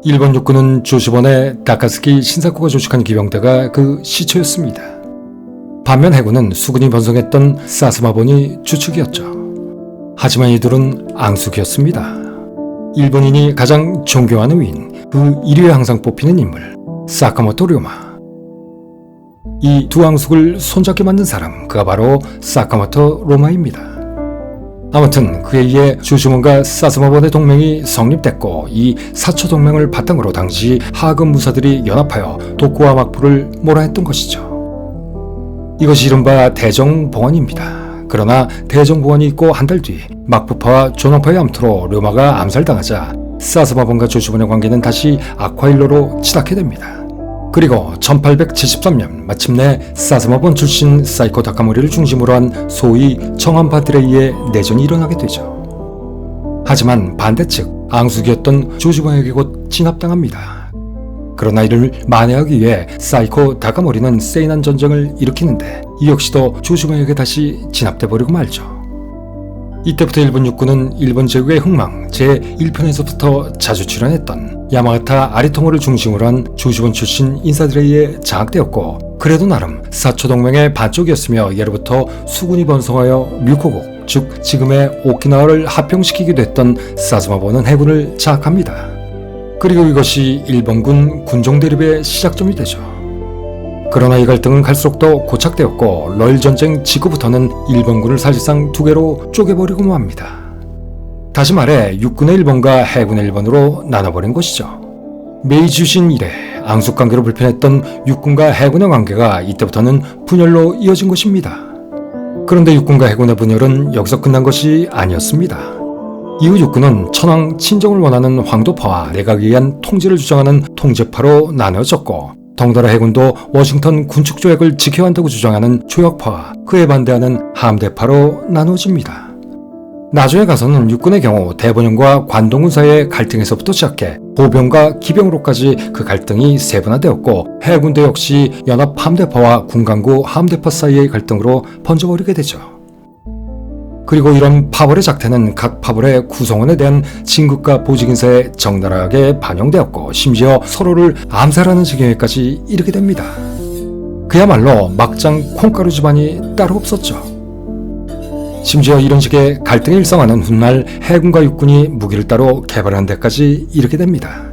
일본 육군은 조시본의 다카스키 신사쿠가 조직한 기병대가 그 시초였습니다. 반면 해군은 수군이 번성했던 사스마본이 주축이었죠. 하지만 이들은 앙숙이었습니다. 일본인이 가장 존경하는 위인, 그 1위에 항상 뽑히는 인물, 사카모토 료마. 이 두 앙숙을 손잡게 만든 사람, 그가 바로 사카모토 로마입니다. 아무튼 그에 의해 조시몬과 사스마본의 동맹이 성립됐고, 이 사초 동맹을 바탕으로 당시 하급 무사들이 연합하여 도쿠와 막부를 몰아했던 것이죠. 이것이 이른바 대정봉원입니다. 그러나 대정봉원이 있고 한 달 뒤 막부파와 존왕파의 암투로 료마가 암살당하자 사스마본과 조시본의 관계는 다시 악화일로로 치닫게 됩니다. 그리고 1873년 마침내 사스마본 출신 사이코 다카모리를 중심으로 한 소위 청한파들에 의해 내전이 일어나게 되죠. 하지만 반대측 앙숙이었던 조시본에게 곧 진압당합니다. 그러나 이를 만회하기 위해 사이코 다카모리는 세이난 전쟁을 일으키는데 이 역시도 조시본에게 다시 진압돼버리고 말죠. 이때부터 일본 육군은 일본 제국의 흥망 제1편에서부터 자주 출연했던 야마가타 아리토모를 중심으로 한 조시본 출신 인사들에 의해 장악되었고, 그래도 나름 사초동맹의 반쪽이었으며 예로부터 수군이 번성하여 류코국, 즉 지금의 오키나와를 합병시키기도 했던 사스마본은 해군을 장악합니다. 그리고 이것이 일본군 군종 대립의 시작점이 되죠. 그러나 이 갈등은 갈수록 더 고착되었고, 러일전쟁 직후부터는 일본군을 사실상 두 개로 쪼개버리고 맙니다. 다시 말해 육군의 일본과 해군의 일본으로 나눠버린 것이죠. 메이지 유신 이래 앙숙관계로 불편했던 육군과 해군의 관계가 이때부터는 분열로 이어진 것입니다. 그런데 육군과 해군의 분열은 여기서 끝난 것이 아니었습니다. 이후 육군은 천황 친정을 원하는 황도파와 내각에 의한 통제를 주장하는 통제파로 나뉘어졌고, 덩달아 해군도 워싱턴 군축 조약을 지켜야 한다고 주장하는 조약파와 그에 반대하는 함대파로 나누어집니다. 나중에 가서는 육군의 경우 대본영과 관동군 사이의 갈등에서부터 시작해 보병과 기병으로까지 그 갈등이 세분화되었고, 해군도 역시 연합 함대파와 군강구 함대파 사이의 갈등으로 번져버리게 되죠. 그리고 이런 파벌의 작태는 각 파벌의 구성원에 대한 진급과 보직 인사에 적나라하게 반영되었고, 심지어 서로를 암살하는 지경에까지 이르게 됩니다. 그야말로 막장 콩가루 집안이 따로 없었죠. 심지어 이런 식의 갈등의 일상화는 훗날 해군과 육군이 무기를 따로 개발하는 데까지 이르게 됩니다.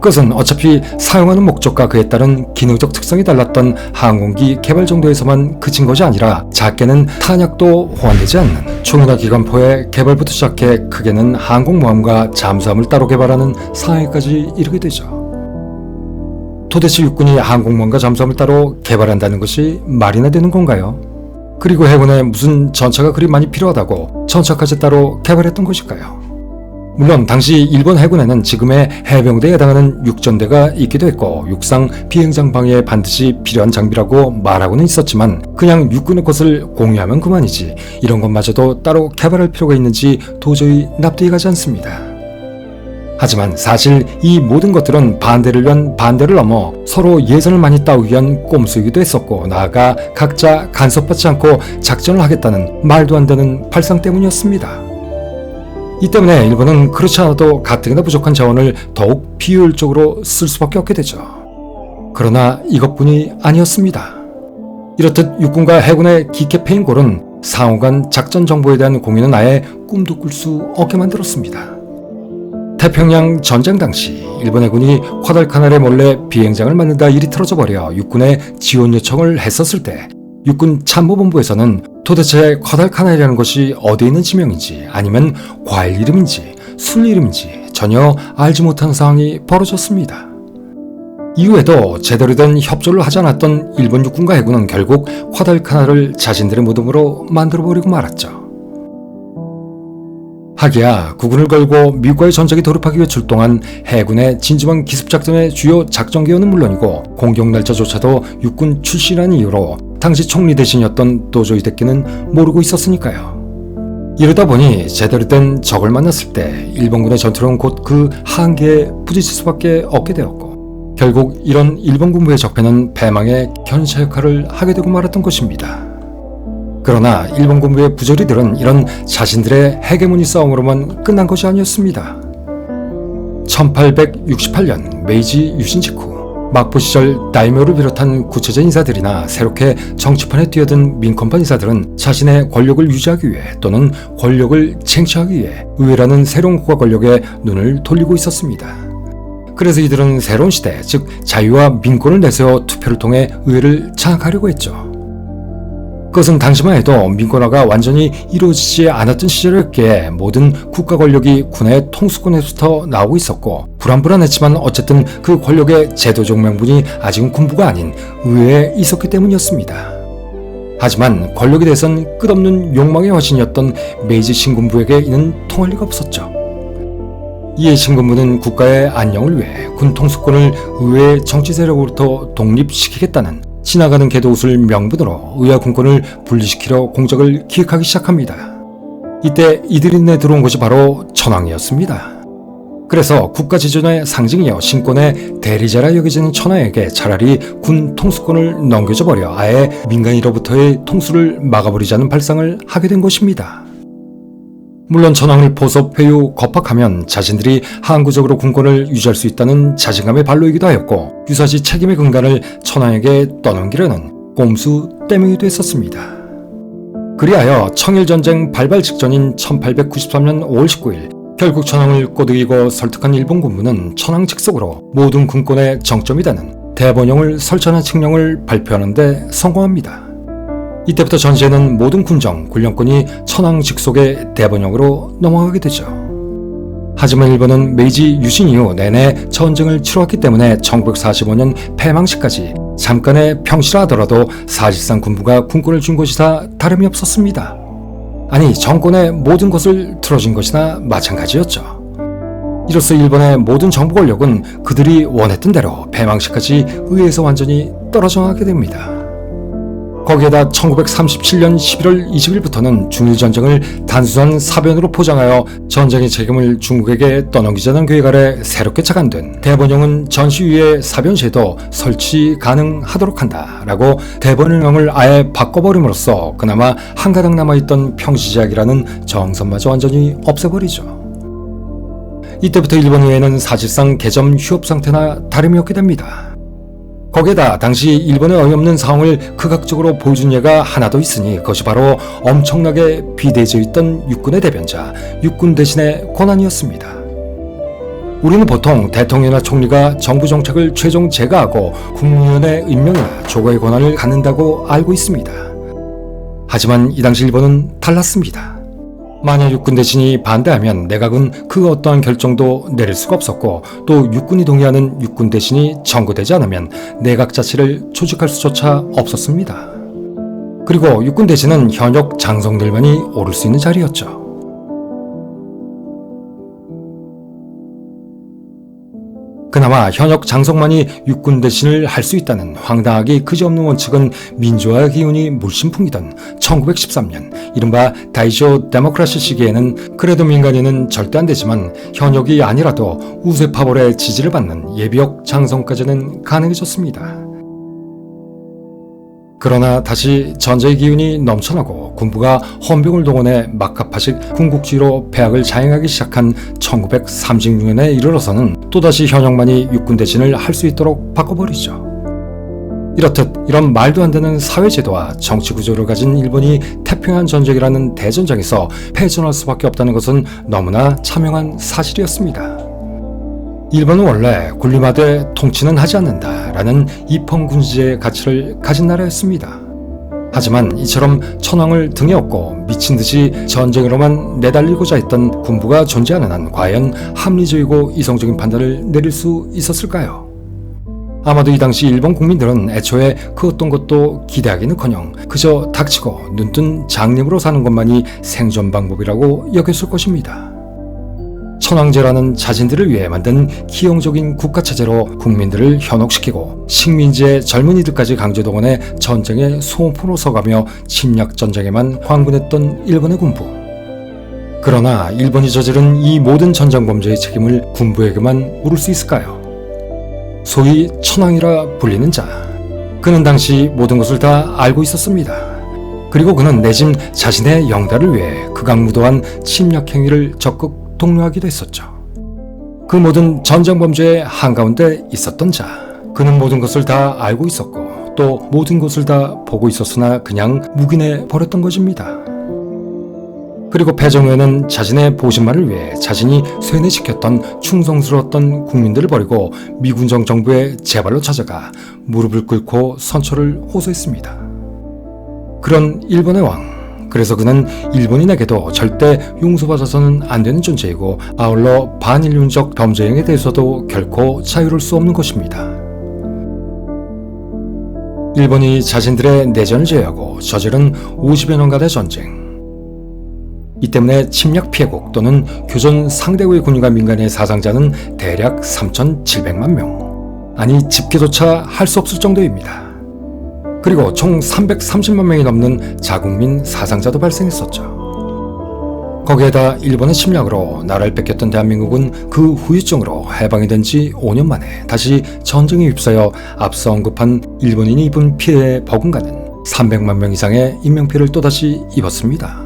그것은 어차피 사용하는 목적과 그에 따른 기능적 특성이 달랐던 항공기 개발 정도에서만 그친 것이 아니라, 작게는 탄약도 호환되지 않는 총이나 기관포의 개발부터 시작해 크게는 항공모함과 잠수함을 따로 개발하는 상황까지 이르게 되죠. 도대체 육군이 항공모함과 잠수함을 따로 개발한다는 것이 말이나 되는 건가요? 그리고 해군에 무슨 전차가 그리 많이 필요하다고 전차까지 따로 개발했던 것일까요? 물론 당시 일본 해군에는 지금의 해병대에 해당하는 육전대가 있기도 했고, 육상 비행장 방해에 반드시 필요한 장비라고 말하고는 있었지만, 그냥 육군의 것을 공유하면 그만이지 이런 것마저도 따로 개발할 필요가 있는지 도저히 납득이 가지 않습니다. 하지만 사실 이 모든 것들은 반대를 위한 반대를 넘어 서로 예산을 많이 따오기 위한 꼼수이기도 했었고, 나아가 각자 간섭받지 않고 작전을 하겠다는 말도 안 되는 발상 때문이었습니다. 이 때문에 일본은 그렇지 않아도 가뜩이나 부족한 자원을 더욱 비효율적으로 쓸 수밖에 없게 되죠. 그러나 이것뿐이 아니었습니다. 이렇듯 육군과 해군의 깊게 패인 골은 상호간 작전 정보에 대한 공유는 아예 꿈도 꿀 수 없게 만들었습니다. 태평양 전쟁 당시 일본 해군이 과달카날에 몰래 비행장을 만든다 일이 틀어져 버려 육군에 지원 요청을 했었을 때, 육군 참모본부에서는 도대체 과달카날이라는 것이 어디에 있는 지명인지 아니면 과일 이름인지 술 이름인지 전혀 알지 못하는 상황이 벌어졌습니다. 이후에도 제대로 된 협조를 하지 않았던 일본 육군과 해군은 결국 과달카날을 자신들의 무덤으로 만들어버리고 말았죠. 하기야 국군을 걸고 미국과의 전쟁에 돌입하기 위해 출동한 해군의 진지방 기습작전의 주요 작전계획은 물론이고, 공격날짜조차도 육군 출신이라는 이유로 당시 총리 대신이었던 도조 히데키는 모르고 있었으니까요. 이러다 보니 제대로 된 적을 만났을 때 일본군의 전투력은 곧 그 한계에 부딪힐 수밖에 없게 되었고, 결국 이런 일본 군부의 적폐는 패망의 견사 역할을 하게 되고 말았던 것입니다. 그러나 일본 군부의 부조리들은 이런 자신들의 헤게모니 싸움으로만 끝난 것이 아니었습니다. 1868년 메이지 유신 직후 막부 시절 다이묘를 비롯한 구체자 인사들이나 새롭게 정치판에 뛰어든 민권파 인사들은 자신의 권력을 유지하기 위해 또는 권력을 쟁취하기 위해 의회라는 새로운 국가 권력에 눈을 돌리고 있었습니다. 그래서 이들은 새로운 시대, 즉 자유와 민권을 내세워 투표를 통해 의회를 장악하려고 했죠. 그것은 당시만 해도 민권화가 완전히 이루어지지 않았던 시절이었기에 모든 국가 권력이 군의 통수권에서부터 나오고 있었고 불안했지만 어쨌든 그 권력의 제도적 명분이 아직은 군부가 아닌 의회에 있었기 때문이었습니다. 하지만 권력에 대해선 끝없는 욕망의 화신이었던 메이지 신군부에게 이는 통할 리가 없었죠. 이에 신군부는 국가의 안녕을 위해 군 통수권을 의회 정치 세력으로부터 독립시키겠다는 지나가는 개도웃을 명분으로 의회 군권을 분리시키려 공작을 기획하기 시작합니다. 이때 이들이 눈에 들어온 것이 바로 천황이었습니다. 그래서 국가 지존의 상징이여 신권의 대리자라 여겨지는 천황에게 차라리 군 통수권을 넘겨줘버려 아예 민간인으로부터의 통수를 막아버리자는 발상을 하게 된 것입니다. 물론 천황을 포섭 회유 겁박하면 자신들이 항구적으로 군권을 유지할 수 있다는 자신감의 발로이기도 하였고 유사시 책임의 근간을 천황에게 떠넘기려는 꼼수 때문이기도 했었습니다. 그리하여 청일전쟁 발발 직전인 1893년 5월 19일 결국 천황을 꼬드기고 설득한 일본 군부는 천황 직속으로 모든 군권의 정점이 되는 대번영을 설치하는 칙령을 발표하는 데 성공합니다. 이때부터 전시에는 모든 군정, 군령권이 천황 직속의 대번영으로 넘어가게 되죠. 하지만 일본은 메이지 유신 이후 내내 전쟁을 치러왔기 때문에 1945년 폐망시까지 잠깐의 평시라 하더라도 사실상 군부가 군권을 준 것이나 다름이 없었습니다. 아니 정권의 모든 것을 틀어준 것이나 마찬가지였죠. 이로써 일본의 모든 정부 권력은 그들이 원했던 대로 폐망시까지 의회에서 완전히 떨어져 나가게 됩니다. 거기에다 1937년 11월 20일부터는 중일전쟁을 단순한 사변으로 포장하여 전쟁의 책임을 중국에게 떠넘기자는 계획 아래 새롭게 착안된 대번영은 전시위의 사변시에도 설치 가능하도록 한다라고 대번영을 아예 바꿔버림으로써 그나마 한 가닥 남아있던 평시제약이라는 정선마저 완전히 없애버리죠. 이때부터 일본 의회는 사실상 개점 휴업 상태나 다름이 없게 됩니다. 거기에다 당시 일본의 어이없는 상황을 극악적으로 보여준 예가 하나 더 있으니 그것이 바로 엄청나게 비대해져 있던 육군의 대변자, 육군 대신의 권한이었습니다. 우리는 보통 대통령이나 총리가 정부 정책을 최종 제거하고 국무위원의 임명이나 조거의 권한을 갖는다고 알고 있습니다. 하지만 이 당시 일본은 달랐습니다. 만약 육군 대신이 반대하면 내각은 그 어떠한 결정도 내릴 수가 없었고 또 육군이 동의하는 육군 대신이 청구되지 않으면 내각 자체를 조직할 수조차 없었습니다. 그리고 육군 대신은 현역 장성들만이 오를 수 있는 자리였죠. 그나마 현역 장성만이 육군 대신을 할 수 있다는 황당하기 그지없는 원칙은 민주화의 기운이 물씬 풍기던 1913년 이른바 다이쇼 데모크라시 시기에는 그래도 민간인은 절대 안 되지만 현역이 아니라도 우세파벌의 지지를 받는 예비역 장성까지는 가능해졌습니다. 그러나 다시 전쟁의 기운이 넘쳐나고 군부가 헌병을 동원해 막가파식 군국주의로 폐악을 자행하기 시작한 1936년에 이르러서는 또다시 현역만이 육군 대신을 할 수 있도록 바꿔버리죠. 이렇듯 이런 말도 안 되는 사회제도와 정치구조를 가진 일본이 태평양 전쟁이라는 대전장에서 패전할 수밖에 없다는 것은 너무나 차명한 사실이었습니다. 일본은 원래 군림하되 통치는 하지 않는다라는 입헌군주제의 가치를 가진 나라였습니다. 하지만 이처럼 천황을 등에 업고 미친 듯이 전쟁으로만 내달리고자 했던 군부가 존재하는 한 과연 합리적이고 이성적인 판단을 내릴 수 있었을까요? 아마도 이 당시 일본 국민들은 애초에 그 어떤 것도 기대하기는커녕 그저 닥치고 눈뜬 장님으로 사는 것만이 생존 방법이라고 여겼을 것입니다. 천황제라는 자신들을 위해 만든 기형적인 국가체제로 국민들을 현혹시키고 식민지의 젊은이들까지 강제 동원해 전쟁의 소모품으로 서가며 침략전쟁에만 광분했던 일본의 군부. 그러나 일본이 저지른 이 모든 전쟁범죄의 책임을 군부에게만 물을 수 있을까요? 소위 천황이라 불리는 자. 그는 당시 모든 것을 다 알고 있었습니다. 그리고 그는 내심 자신의 영달을 위해 극악무도한 침략행위를 적극 독려하기도 했었죠. 그 모든 전쟁 범죄의 한가운데 있었던 자. 그는 모든 것을 다 알고 있었고 또 모든 것을 다 보고 있었으나 그냥 묵인해 버렸던 것입니다. 그리고 패전 후에는 자신의 보신만을 위해 자신이 쇠뇌시켰던 충성스러웠던 국민들을 버리고 미군정 정부의 제발로 찾아가 무릎을 꿇고 선처를 호소했습니다. 그런 일본의 왕. 그래서 그는 일본인에게도 절대 용서받아서는 안 되는 존재이고 아울러 반인륜적 범죄 행위에 대해서도 결코 자유로울 수 없는 것입니다. 일본이 자신들의 내전을 제외하고 저지른 50여 년간의 전쟁. 이 때문에 침략 피해국 또는 교전 상대국의 군인과 민간인의 사상자는 대략 3,700만 명. 아니 집계조차 할 수 없을 정도입니다. 그리고 총 330만 명이 넘는 자국민 사상자도 발생했었죠. 거기에다 일본의 침략으로 나라를 뺏겼던 대한민국은 그 후유증으로 해방이 된 지 5년 만에 다시 전쟁에 휩싸여 앞서 언급한 일본인이 입은 피해에 버금가는 300만 명 이상의 인명피해를 또다시 입었습니다.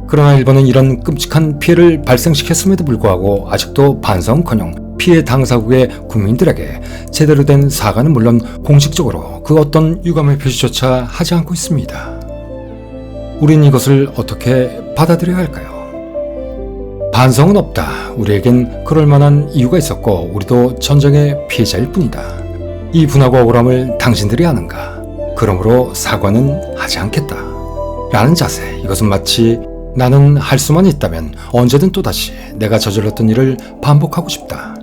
그러나 일본은 이런 끔찍한 피해를 발생시켰음에도 불구하고 아직도 반성커녕 피해 당사국의 국민들에게 제대로 된 사과는 물론 공식적으로 그 어떤 유감의 표시조차 하지 않고 있습니다. 우린 이것을 어떻게 받아들여야 할까요? 반성은 없다. 우리에겐 그럴 만한 이유가 있었고 우리도 전쟁의 피해자일 뿐이다. 이 분하고 억울함을 당신들이 아는가? 그러므로 사과는 하지 않겠다. 라는 자세. 이것은 마치 나는 할 수만 있다면 언제든 또다시 내가 저질렀던 일을 반복하고 싶다.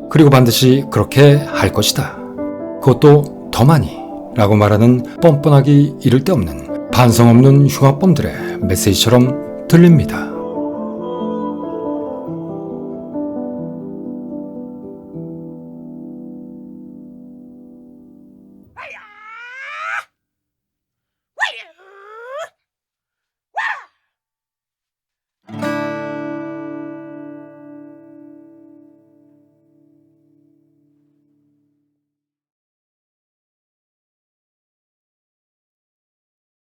그리고 반드시 그렇게 할 것이다. 그것도 더 많이 라고 말하는 뻔뻔하기 이를 데 없는 반성 없는 흉악범들의 메시지처럼 들립니다.